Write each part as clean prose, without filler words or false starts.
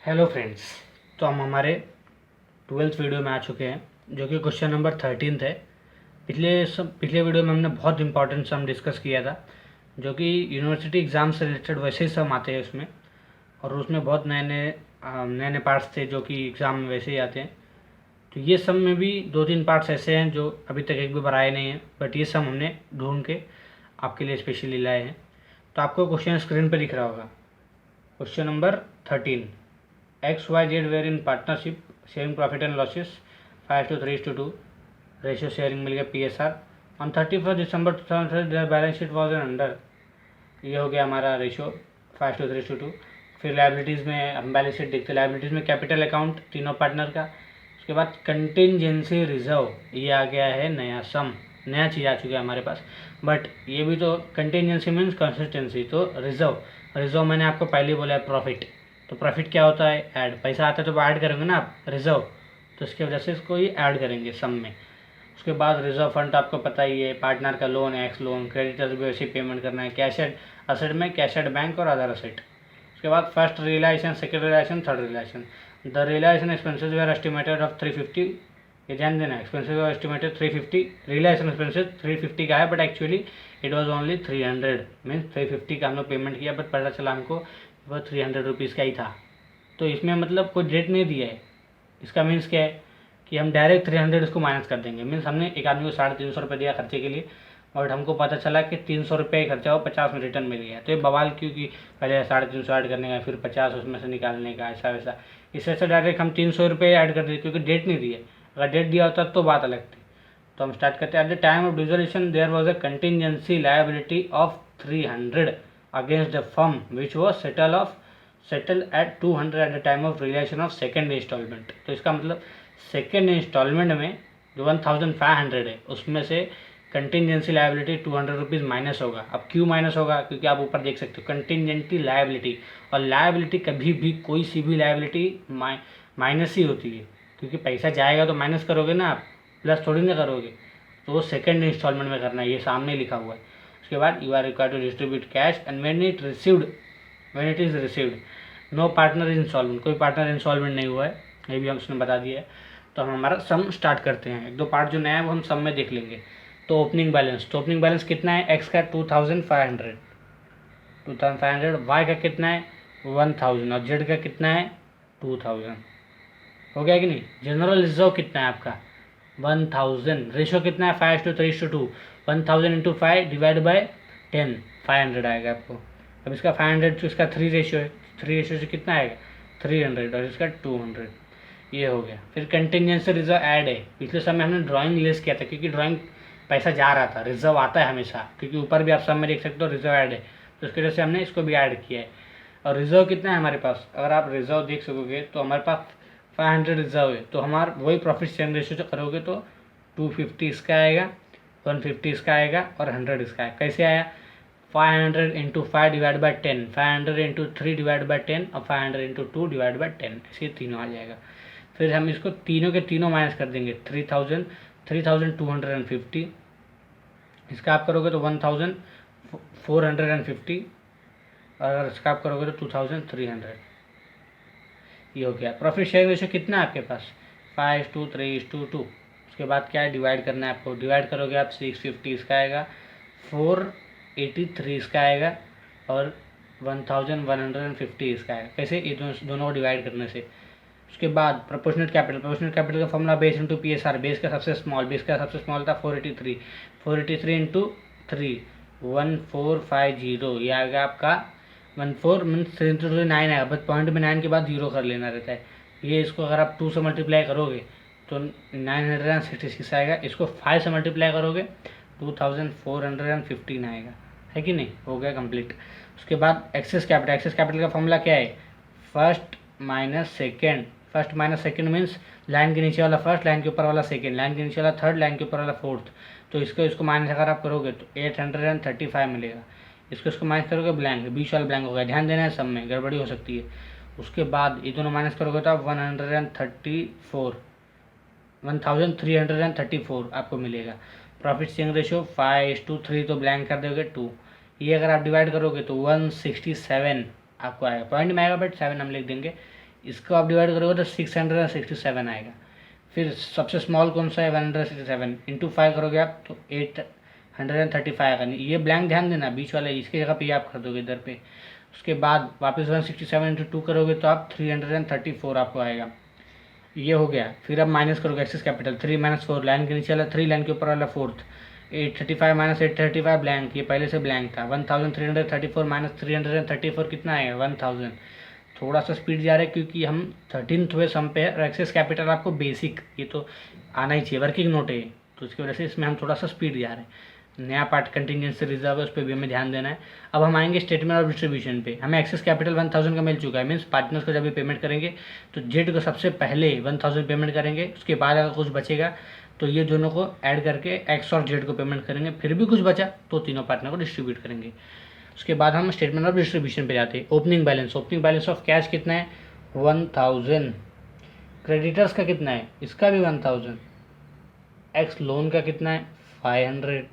Hello friends. तो हम हमारे 12th वीडियो में आ चुके हैं जो कि क्वेश्चन नंबर 13 है। पिछले वीडियो में हमने बहुत इंपॉर्टेंट सम डिस्कस किया था जो कि यूनिवर्सिटी एग्ज़ाम से रिलेटेड वैसे ही सम आते हैं उसमें, और उसमें बहुत नए नए पार्ट्स थे जो कि एग्ज़ाम में वैसे ही आते हैं। तो ये सम में भी 2-3 पार्ट्स ऐसे हैं जो अभी तक एक भी बार आए नहीं हैं, बट ये सम हमने ढूंढ के आपके लिए स्पेशली लाए हैं। तो आपको क्वेश्चन स्क्रीन पर दिख रहा होगा। Question number 13, XYZ were in partnership sharing profit and losses 5:3:2 ratio sharing मिल गया PSR on 31 December 2000 their balance sheet was an under. ये हो गया हमारा रेशियो 5:3:2। फिर लाइबिलिटीज़ में हम बैलेंस शीट देखते हैं। लाइबिलिटीज़ में कैपिटल अकाउंट तीनों पार्टनर का। उसके बाद कंटिंजेंसी रिजर्व, ये आ गया है नया सम, नया चीज़ आ चुका है हमारे पास। बट ये भी तो कंटिंजेंसी मीन्स कंसिस्टेंसी, तो रिजर्व मैंने आपको पहले ही बोला है प्रॉफिट। तो प्रॉफिट क्या होता है? ऐड, पैसा आता है तो ऐड करेंगे ना आप रिजर्व, तो इसकी वजह से इसको ही ऐड करेंगे सम में। उसके बाद रिजर्व फंड आपको पता ही है, पार्टनर का लोन, एक्स लोन, क्रेडिटर्स भी वैसे पेमेंट करना है, कैश असेट में कैश एट बैंक और अदर असेट। उसके बाद first realisation, second realisation, third realisation. The realisation expenses were estimated of 350, ये ध्यान देना, expenses were estimated 350, realisation expenses 350 का है, but actually it was only 300, means 350 का हम लोग पेमेंट किया, बट पता चला हमको वो 300 रुपीज़ का ही था। तो इसमें मतलब कोई डेट नहीं दिया है। इसका मीन्स क्या है कि हम डायरेक्ट 300 इसको माइनस कर देंगे। मीन्स हमने एक आदमी को 350 रुपये दिया खर्चे के लिए, और हमको पता चला कि 300 रुपये खर्चा हो, 50 में रिटर्न मिल गया। तो ये बवाल क्यों कि पहले 350 ऐड करने का, फिर 50 उसमें से निकालने का, ऐसा वैसा। इससे अच्छा डायरेक्ट हम 300 रुपये ऐड कर देते, क्योंकि डेट नहीं दी है। अगर डेट दिया होता तो बात अलग थी। तो हम स्टार्ट करते हैं। At the time of dissolution there was a contingency liability of 300 against the firm which was settle at 200 at the time of realisation of second instalment. तो इसका मतलब सेकेंड इंस्टॉलमेंट में जो 1500 है उसमें से कंटिंजेंसी लायबिलिटी 200 रुपीज़ माइनस होगा। अब क्यों माइनस होगा? क्योंकि आप ऊपर देख सकते हो कंटिंजेंसी लायबिलिटी, और लायबिलिटी कभी भी कोई सी भी लायबिलिटी माइनस ही होती है, क्योंकि पैसा जाएगा तो माइनस करोगे ना आप, प्लस थोड़ी ना करोगे। तो वो सेकेंड इंस्टॉलमेंट में करना है, ये सामने लिखा हुआ है। उसके बाद you are required to distribute cash and when it is received no partner instalment, कोई पार्टनर इंस्टॉलमेंट नहीं हुआ है, ये भी हम उसने बता दिया है। तो हम हमारा सम स्टार्ट करते हैं। एक दो पार्ट जो नया है वो हम सम में देख लेंगे। तो ओपनिंग बैलेंस कितना है? एक्स का 2500, वाई का कितना है? 1000, और जेड का कितना है? 2000। हो गया कि नहीं? जनरल रिजर्व कितना है आपका? 1000। रेशो कितना है? 5:3:2। 1000 इंटू 5 डिवाइड बाई 10, 500 आएगा आपको। अब इसका 500 तो इसका 3 रेशियो है, 3 रेशियो से कितना आएगा? 300, और इसका 200। ये हो गया। फिर कंटिंजेंसी रिजर्व ऐड है। पिछले समय हमने ड्राइंग लेस किया था, क्योंकि ड्राइंग पैसा जा रहा था, रिजर्व आता है हमेशा, क्योंकि ऊपर भी आप सब में देख सकते हो रिजर्व ऐड है, तो उसकी वजह से हमने इसको भी ऐड किया है। और रिजर्व कितना है हमारे पास? अगर आप रिजर्व देख सकोगे तो हमारे पास 500 रिजर्व है। तो हमारा वही प्रॉफिट शेयरिंग रेशियो से करोगे तो 250 इसका आएगा, 150 इसका आएगा, और 100 इसका आएगा। कैसे आया? 500 into 5 divide by 10, 500 into 3 divide by 10, और 500 इंटू 2 डिवाइड बाई 10, ऐसे तीनों आ जाएगा। फिर हम इसको तीनों के तीनों माइनस कर देंगे। 3250, इसका आप करोगे तो 1450, और अगर इसका आप करोगे तो 2300। ये हो गया। प्रॉफिट शेयरिंग रेशियो कितना है आपके पास? 5:3:2। उसके बाद क्या है? डिवाइड करना है आपको। डिवाइड करोगे आप 650 इसका आएगा, 483 इसका आएगा, और 1150 इसका आएगा। कैसे? ये दोनों को डिवाइड करने से। उसके बाद प्रोपोर्शनेट कैपिटल का formula base into PSR। Base का सबसे स्मॉल था 483 इंटू 3, 1450। ये आएगा आपका 14 मीन्स 3 इंटू 9 आएगा, बस पॉइंट में 9 के बाद 0 कर लेना रहता है। ये इसको अगर आप 2 से मल्टीप्लाई करोगे तो 966 आएगा। इसको 5 से मल्टीप्लाई करोगे 2415 आएगा, है कि नहीं? हो गया कंप्लीट। उसके बाद एक्सेस कैपिटल का फॉर्मूला क्या है? First minus second means line के नीचे वाला फर्स्ट, लाइन के ऊपर वाला सेकेंड, लाइन के नीचे वाला थर्ड, लाइन के ऊपर वाला फोर्थ। तो इसको माइनस अगर आप करोगे तो 835 मिलेगा। इसको माइनस करोगे ब्लैंक, बीच वाला ब्लैंक होगा। ध्यान देना है, सब में गड़बड़ी हो सकती है। उसके बाद ये दोनों माइनस करोगे तो आप 1334 आपको मिलेगा। प्रॉफिट शेयरिंग रेशियो 5:3, तो ब्लैंक कर दोगे 2। ये अगर आप डिवाइड करोगे तो 167 आपको आएगा। पॉइंट में आएगा बट 7 हम लिख देंगे। इसको आप डिवाइड करोगे तो 667 आएगा। फिर सबसे स्मॉल कौन सा है 167, इंटू 5 करोगे आप तो 835 आएगा। ये ब्लैंक ध्यान देना, बीच वाला इसकी जगह पे आप कर दोगे इधर पे। उसके बाद वापस 167 इंटू 2 करोगे तो आप 334 आपको आएगा। ये हो गया। फिर अब माइनस करोगे एक्सेस कैपिटल, 3 माइनस 4 लाइन के नीचे वाला 3, लाइन के ऊपर वाला 4th, 835 माइनस 835 ब्लैंक, ये पहले से ब्लैंक था। 1334 माइनस 334 कितना आएगा 1000। थोड़ा सा स्पीड जा रहा है क्योंकि हम 13वें सम पे है और एक्सेस कैपिटल आपको बेसिक ये तो आना ही चाहिए, वर्किंग नोट है, तो इसकी वजह से इसमें हम थोड़ा सा स्पीड जा रहे हैं। नया पार्ट कंटिजेंसी रिजर्व है, उस पर भी हमें ध्यान देना है। अब हम आएंगे स्टेटमेंट ऑफ डिस्ट्रीब्यूशन पे। हमें एक्सेस कैपिटल 1000 का मिल चुका है, मीन्स पार्टनर्स को जब भी पेमेंट करेंगे तो जेड को सबसे पहले 1000 पेमेंट करेंगे, उसके बाद अगर कुछ बचेगा तो ये दोनों को ऐड करके एक्स और जेड को पेमेंट करेंगे, फिर भी कुछ बचा तो तीनों पार्टनर को डिस्ट्रीब्यूट करेंगे। उसके बाद हम स्टेटमेंट ऑफ डिस्ट्रीब्यूशन पे जाते हैं। ओपनिंग बैलेंस ऑफ कैश कितना है 1000, क्रेडिटर्स का कितना है इसका भी 1000, एक्स लोन का कितना है 500,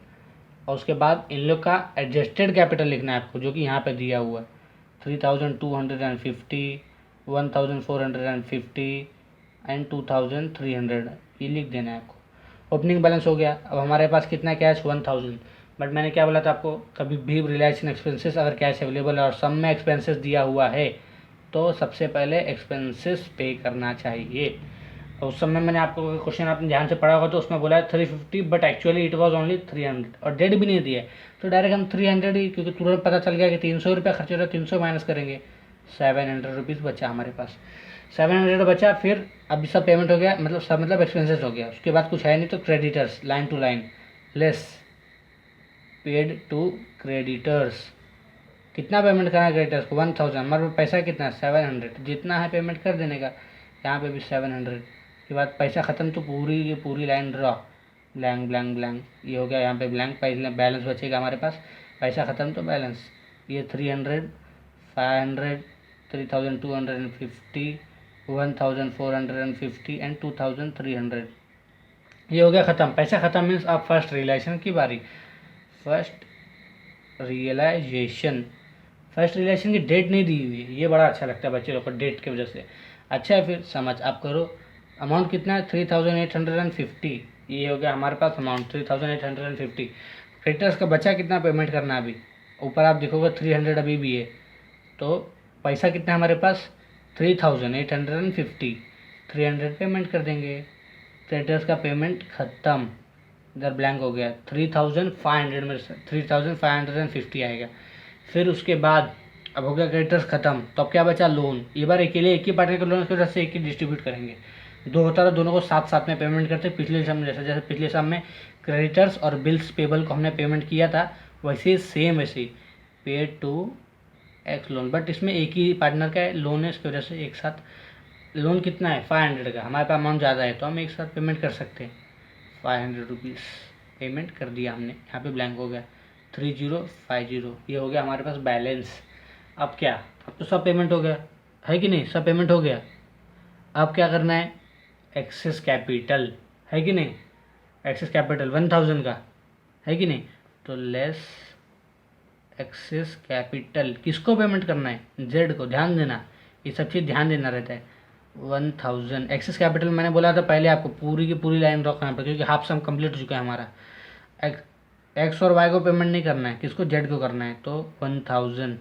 और उसके बाद इन लोग का एडजस्टेड कैपिटल लिखना है आपको, जो कि यहाँ पे दिया हुआ है 3250, 1450 एंड 2300, ये लिख देना है आपको। ओपनिंग बैलेंस हो गया। अब हमारे पास कितना कैश 1000, बट मैंने क्या बोला था आपको, कभी भी रिलेशन एक्सपेंसेस अगर कैश अवेलेबल है और सम में एक्सपेंसेस दिया हुआ है तो सबसे पहले एक्सपेंसेस पे करना चाहिए। और उस समय मैंने आपको क्वेश्चन आपने ध्यान से पढ़ा होगा तो उसमें बोला है 350, but actually it was only 300 और डेट भी नहीं दिया है, तो डायरेक्ट हम 300 ही, क्योंकि तुरंत पता चल गया कि 300 रुपये खर्च हो रहा है, 300 माइनस करेंगे 700 रुपीज़ बचा हमारे पास, 700 बचा। फिर अभी सब पेमेंट हो गया, मतलब सब मतलब एक्सपेंसेस हो गया, उसके बाद कुछ है नहीं, तो creditors line to line less paid to creditors, कितना पेमेंट करना है क्रेडिटर्स को 1000, हमारे पास पैसा कितना है 700, जितना है पेमेंट कर देने का, यहाँ पे भी 700 के बाद पैसा ख़त्म तो ये पूरी line draw blank blank blank, ये हो गया यहाँ पे ब्लैंक, बैलेंस बचेगा हमारे पास, पैसा ख़त्म तो बैलेंस, ये 300, 500, 3250, 1450 एंड 2300, ये हो गया ख़त्म। पैसा ख़त्म मीन्स अब फर्स्ट रियलाइजेशन की बारी। फर्स्ट रियलाइजेशन की डेट नहीं दी हुई है, ये बड़ा अच्छा लगता है बच्चे लोग को डेट की वजह से। अच्छा है, फिर समझ आप करो। अमाउंट कितना है 3850, ये हो गया हमारे पास अमाउंट 3850। क्रेडिटर्स का बचा कितना पेमेंट करना अभी, ऊपर आप देखोगे 300 अभी भी है, तो पैसा कितना है हमारे पास 3850, 300 पेमेंट कर देंगे, क्रेडिटर्स का पेमेंट ख़त्म, इधर ब्लैंक हो गया, 3500 में 3550 आएगा। फिर उसके बाद अब हो गया क्रेडिटर्स ख़त्म, तो अब क्या बचा लोन, ये बार अकेले एक ही पार्टनर के लोन की वजह से एक ही डिस्ट्रीब्यूट करेंगे, दो होता था दोनों को साथ साथ में पेमेंट करते, पिछले सम में जैसे पिछले सम में क्रेडिटर्स और बिल्स पेबल को हमने पेमेंट किया था, वैसे सेम वैसे paid to X loan, but इसमें एक ही पार्टनर का लोन है, इसकी वजह से एक साथ लोन कितना है 500 का, हमारे पास अमाउंट ज़्यादा है तो हम एक साथ पेमेंट कर सकते हैं। 500 रुपीज़ पेमेंट कर दिया हमने, यहाँ पे ब्लैंक हो गया 3050, ये हो गया हमारे पास बैलेंस। अब क्या, अब तो सब पेमेंट हो गया है कि नहीं, सब पेमेंट हो गया। अब क्या करना है एक्सेस कैपिटल, है कि नहीं, एक्सेस कैपिटल 1000 का है कि नहीं, तो लेस एक्सेस कैपिटल किसको पेमेंट करना है जेड को, ध्यान देना ये सब चीज़ ध्यान देना रहता है। 1000 एक्सेस कैपिटल मैंने बोला था पहले आपको पूरी की पूरी लाइन ड्रॉ करना पड़ेगा, क्योंकि हाफ सम कंप्लीट हो चुका है हमारा। एक्स और वाई को पेमेंट नहीं करना है, किसको जेड को करना है, तो 1000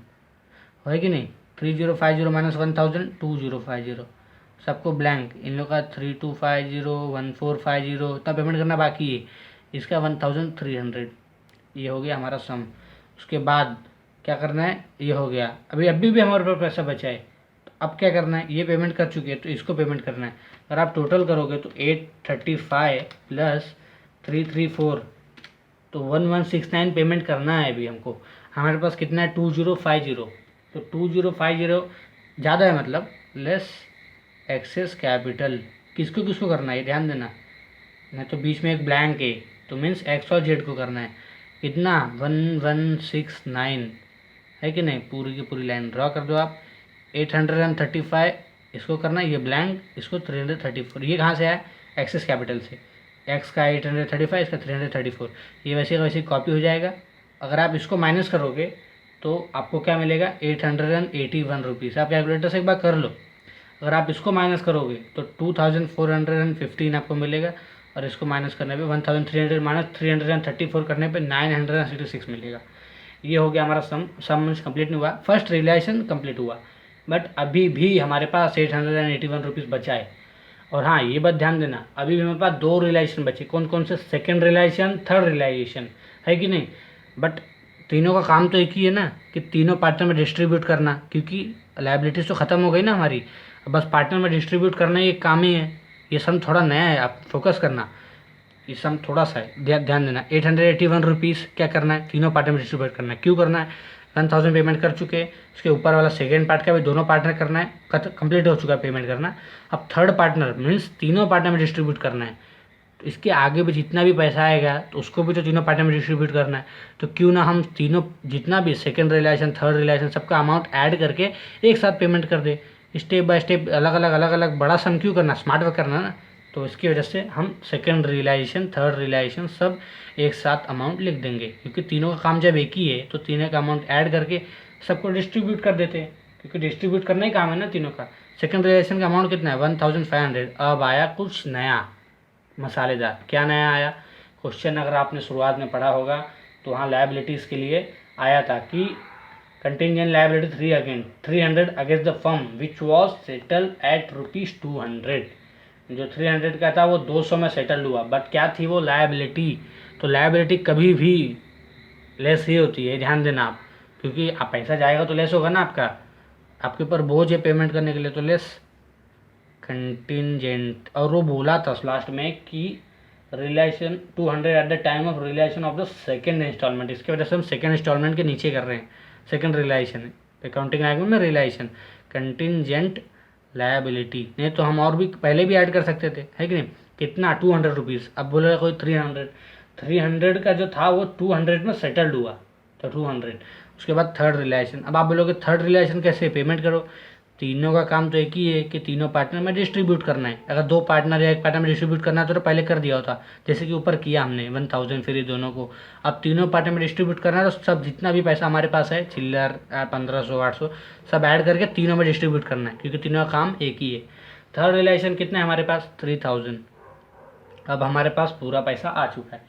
है कि नहीं, 3050 माइनस 1000 2050, सबको ब्लैंक, इन लोग का 3250 1450 इतना पेमेंट करना बाकी है, इसका 1300, ये हो गया हमारा सम। उसके बाद क्या करना है, ये हो गया, अभी भी हमारे पास पैसा बचा है, तो अब क्या करना है, ये पेमेंट कर चुके हैं तो इसको पेमेंट करना है। अगर आप टोटल करोगे तो 835 प्लस 334 तो 1169 पेमेंट करना है अभी हमको। हमारे पास कितना है 2050, तो 2050 ज़्यादा है, मतलब लेस एक्सेस कैपिटल किसको किसको करना है ध्यान देना, नहीं तो बीच में एक ब्लैंक है, तो मीन्स एक्स और जेड को करना है। कितना 1169 है कि नहीं, पूरी की पूरी लाइन ड्रॉ कर दो आप। 835 इसको करना है, ये ब्लैंक, इसको 334, ये कहाँ से आया एक्सेस कैपिटल से, एक्स का 835 इसका 334, ये वैसे का वैसे कॉपी हो जाएगा। अगर आप इसको माइनस करोगे तो आपको क्या मिलेगा 881 रुपीज़। आप कैलकुलेटर से एक बार कर लो, अगर आप इसको माइनस करोगे तो 2415 आपको मिलेगा, और इसको माइनस करने पे 1300 माइनस 334 करने पे 966 मिलेगा। ये हो गया हमारा सम कंप्लीट नहीं हुआ, फर्स्ट रियलाइजेशन कंप्लीट हुआ, बट अभी भी हमारे पास 881 रुपीज़ बचा है। और हाँ, ये बात ध्यान देना, अभी भी हमारे पास 2 रियलाइजेशन बचे। कौन कौन से? सेकेंड रियलाइजेशन, थर्ड रियलाइजेशन, है कि नहीं? बट तीनों का काम तो एक ही है ना, कि तीनों पार्टनर में डिस्ट्रीब्यूट करना, क्योंकि लायबिलिटीज़ तो ख़त्म हो गई ना हमारी, बस पार्टनर में डिस्ट्रीब्यूट करना ये काम ही है। ये सम थोड़ा नया है, आप फोकस करना, ये सम थोड़ा सा है, ध्यान देना। 881 रुपीज़ क्या करना है? तीनों पार्टनर में डिस्ट्रीब्यूट करना है। क्यों करना है? 1000 पेमेंट कर चुके हैं, उसके ऊपर वाला सेकेंड पार्ट का भी दोनों पार्टनर करना है, कंप्लीट हो चुका है पेमेंट करना। अब थर्ड पार्टनर मीन्स तीनों पार्टनर में डिस्ट्रीब्यूट करना है, तो इसके आगे भी जितना भी पैसा आएगा तो उसको भी तो तीनों पार्टनर में डिस्ट्रीब्यूट करना है। तो क्यों ना हम तीनों, जितना भी सेकेंड रियलाइजेशन, थर्ड रियलाइजेशन, सबका अमाउंट ऐड करके एक साथ पेमेंट कर दे, स्टेप बाय स्टेप, अलग अलग बड़ा सम क्यों करना, स्मार्ट वर्क करना ना। तो इसकी वजह से हम सेकेंड रियलाइजेशन, थर्ड रियलाइजेशन सब एक साथ अमाउंट लिख देंगे, क्योंकि तीनों का काम जब एक ही है तो तीनों का अमाउंट ऐड करके सबको डिस्ट्रीब्यूट कर देते हैं, क्योंकि डिस्ट्रीब्यूट करना ही काम है ना तीनों का। सेकेंड रियलाइजेशन का अमाउंट कितना है? 1500। अब आया कुछ नया मसालेदार। क्या नया आया? क्वेश्चन अगर आपने शुरुआत में पढ़ा होगा तो वहाँ लायबिलिटीज़ के लिए आया था कि contingent liability 300 against the firm which was settle at ₹200। जो 300 का था वो 200 में सेटल हुआ, बट क्या थी वो? लायबिलिटी। तो लायबिलिटी कभी भी लेस ही होती है, ध्यान देना आप, क्योंकि आप पैसा जाएगा तो लेस होगा ना आपका, आपके ऊपर बोझ है पेमेंट करने के लिए, तो लेस कंटिंजेंट। और वो बोला था लास्ट में कि realisation 200 at the time of realisation of the second instalment. इसकी वजह से हम सेकेंड इंस्टॉलमेंट के नीचे कर रहे हैं, सेकेंड रियलाइजेशन, अकाउंटिंग लैंग्वेज में रियलाइजेशन, कंटिंजेंट लायबिलिटी। नहीं तो हम और भी पहले भी ऐड कर सकते थे, है कि नहीं? कितना? 200 रुपीज़। अब बोलेगा कोई 300 का जो था वो 200 में सेटल्ड हुआ, तो 200। उसके बाद थर्ड रियलाइजेशन। अब आप बोलोगे थर्ड रियलाइजेशन कैसे? पेमेंट करो। तीनों का काम तो एक ही है कि तीनों पार्टनर में डिस्ट्रीब्यूट करना है। अगर 2 पार्टनर या एक पार्टनर में डिस्ट्रीब्यूट करना है तो पहले कर दिया होता, जैसे कि ऊपर किया हमने 1000, फिर ये दोनों को। अब तीनों पार्टनर में डिस्ट्रीब्यूट करना है तो सब जितना भी पैसा हमारे पास है, चिल्लर 1500 800 सब ऐड करके तीनों में डिस्ट्रीब्यूट करना है, क्योंकि तीनों का काम एक ही है। थर्ड रियलाइजेशन कितना है हमारे पास? 3000। अब हमारे पास पूरा पैसा आ चुका है,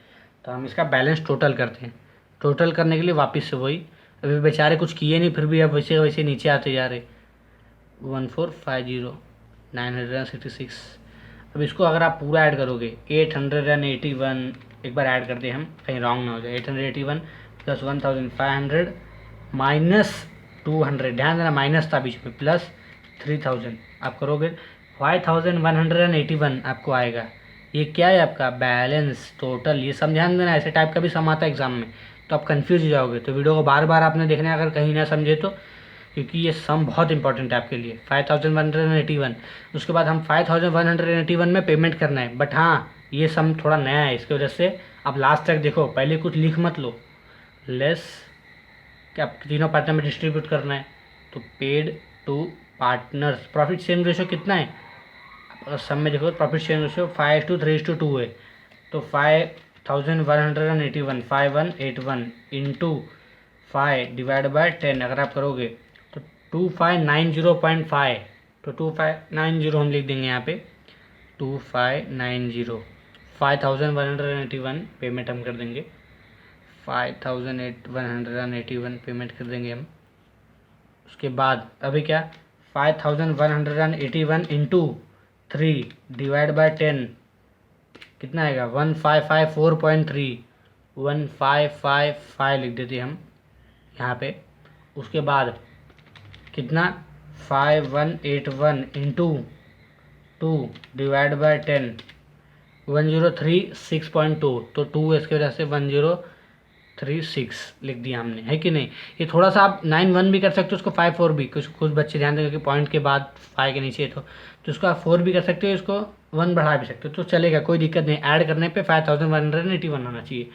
तो हम इसका बैलेंस टोटल करते हैं। टोटल करने के लिए वापस से वही, अभी बेचारे कुछ किए नहीं, फिर भी अब वैसे वैसे नीचे आते जा रहे। 1450 966। अब इसको अगर आप पूरा ऐड करोगे 881, एक बार ऐड करते हैं हम, कहीं रॉन्ग ना हो जाए। 881 प्लस 1500 माइनस 200, ध्यान देना माइनस था बीच में, प्लस 3000 आप करोगे 5181 आपको आएगा। ये क्या है? आपका बैलेंस टोटल। ये सब ध्यान देना, ऐसे टाइप का भी सम आता है एग्जाम में, तो आप कंफ्यूज हो जाओगे। तो वीडियो को बार बार आपने देखना है अगर कहीं ना समझे तो, क्योंकि ये सम बहुत इंपॉर्टेंट है आपके लिए। 5181। उसके बाद हम 5181 में पेमेंट करना है, बट हाँ ये सम थोड़ा नया है, इसकी वजह से आप लास्ट तक देखो, पहले कुछ लिख मत लो। लेस क्या आप तीनों पार्टनर में डिस्ट्रीब्यूट करना है, तो paid to partners. Profit sharing ratio कितना है? अगर सम में देखो प्रॉफिट शेयरिंग रेशियो 5:3:2 है, तो 5181 5181 इंटू 5 डिवाइड बाय 10 अगर आप करोगे तो 2590.5, तो 2590 हम लिख देंगे यहाँ पे, 2590 5181 पेमेंट हम कर देंगे, 5181 पेमेंट कर देंगे हम। उसके बाद अभी क्या? 5181 इंटू 3 डिवाइड बाय 10 कितना आएगा? 1554.3, 1555 लिख देते हम यहाँ पे। उसके बाद कितना? 5181 इंटू 2 डिवाइड बाय 10 1036.2, तो 2 इसकी वजह से 1036 लिख दिया हमने, है कि नहीं? ये थोड़ा सा आप 91 भी कर सकते हो, उसको 54 भी, कुछ बच्चे ध्यान देंगे कि पॉइंट के बाद 5 के नीचे तो उसको आप 4 भी कर सकते हो, इसको 1 बढ़ा भी सकते हो, तो चलेगा, कोई दिक्कत नहीं। ऐड करने पे 5181 होना चाहिए।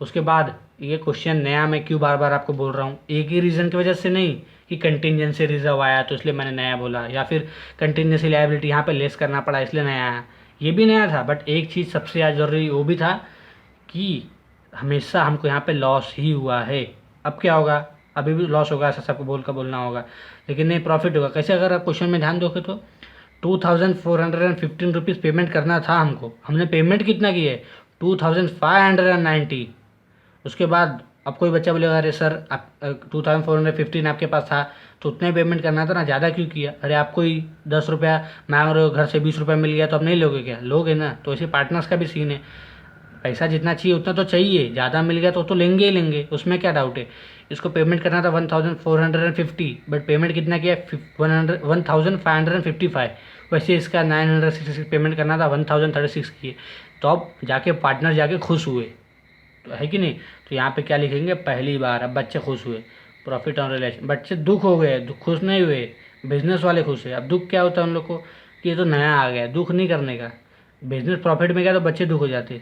उसके बाद ये क्वेश्चन नया मैं क्यों बार बार आपको बोल रहा हूँ? एक ही रीज़न की वजह से नहीं कि कंटिंजेंसी रिजर्व आया तो इसलिए मैंने नया बोला, या फिर कंटिंजेंसी लायबिलिटी यहाँ पे लेस करना पड़ा इसलिए नया आया। ये भी नया था, बट एक चीज़ सबसे ज़्यादा ज़रूरी वो भी था कि हमेशा हमको यहाँ पे लॉस ही हुआ है। अब क्या होगा? अभी भी लॉस होगा, ऐसा सबको बोलना होगा, लेकिन नहीं, प्रॉफिट होगा। कैसे? अगर आप क्वेश्चन में ध्यान दोगे तो ₹2415 पेमेंट करना था हमको, हमने पेमेंट कितना किया है 2590। उसके बाद अब कोई बच्चा बोलेगा अरे सर आप 2415 आपके पास था तो उतना ही पेमेंट करना था ना, ज़्यादा क्यों किया? अरे आपको ही 10 रुपया मांग रहे हो, घर से 20 रुपया मिल गया तो आप नहीं लोगे क्या? लोगे ना। तो ऐसे पार्टनर्स का भी सीन है, पैसा जितना चाहिए उतना तो चाहिए, ज़्यादा मिल गया तो लेंगे ही लेंगे, उसमें क्या डाउट है। इसको पेमेंट करना था 1450, बट पेमेंट कितना किया 1555। वैसे इसका 966 पेमेंट करना था, 1036 किए। तो अब जाके पार्टनर जाके खुश हुए, तो है कि नहीं। तो यहाँ पे क्या लिखेंगे, पहली बार अब बच्चे खुश हुए, प्रॉफिट ऑन रिलेशन। बच्चे दुख हो गए, खुश नहीं हुए, बिजनेस वाले खुश हुए। अब दुख क्या होता है उन लोग को कि ये तो नया आ गया, दुख नहीं करने का। बिजनेस प्रॉफिट में गया तो बच्चे दुख हो जाते,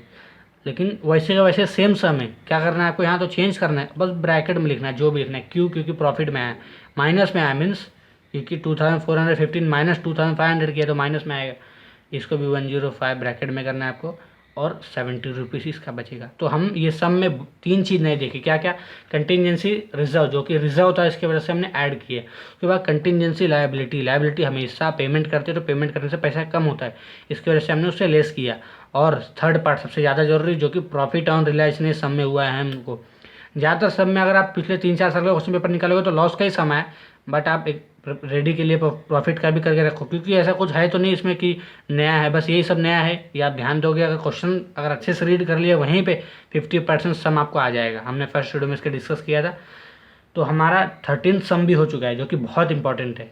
लेकिन वैसे का वैसे सेम सम है। क्या करना है आपको, यहाँ तो चेंज करना है, बस ब्रैकेट में लिखना है जो भी लिखना है। क्यों? क्योंकि प्रॉफिट में आया, माइनस में आया मीन्स क्योंकि 2415 माइनस 2500 किया तो माइनस में आएगा। इसको भी 105 ब्रैकेट में करना है आपको, और 70 रुपीज़ इसका बचेगा। तो हम ये सम में 3 चीज़ नहीं देखी, क्या क्या, कंटिजेंसी रिजर्व, जो कि रिजर्व था इसके वजह से हमने ऐड किया। उसके बाद कंटिजेंसी लायबिलिटी, लायबिलिटी हमेशा पेमेंट करते तो पेमेंट करने से पैसा कम होता है, इसकी वजह से हमने उससे लेस किया। और थर्ड पार्ट सबसे ज़्यादा जरूरी, जो कि प्रॉफिट ऑन रिलायंस सम में हुआ है हमको। ज़्यादातर सम में अगर आप पिछले 3-4 साल का क्वेश्चन पेपर निकालोगे तो लॉस का ही सम है, बट आप एक रेडी के लिए प्रॉफिट का भी करके रखो, क्योंकि ऐसा कुछ है तो नहीं इसमें कि नया है, बस यही सब नया है। ये आप ध्यान दोगे, अगर क्वेश्चन अगर अच्छे से रीड कर लिया वहीं पे 50% सम आपको आ जाएगा। हमने फर्स्ट वीडियो में इसके डिस्कस किया था। तो हमारा 13 सम भी हो चुका है, जो कि बहुत इंपॉर्टेंट है।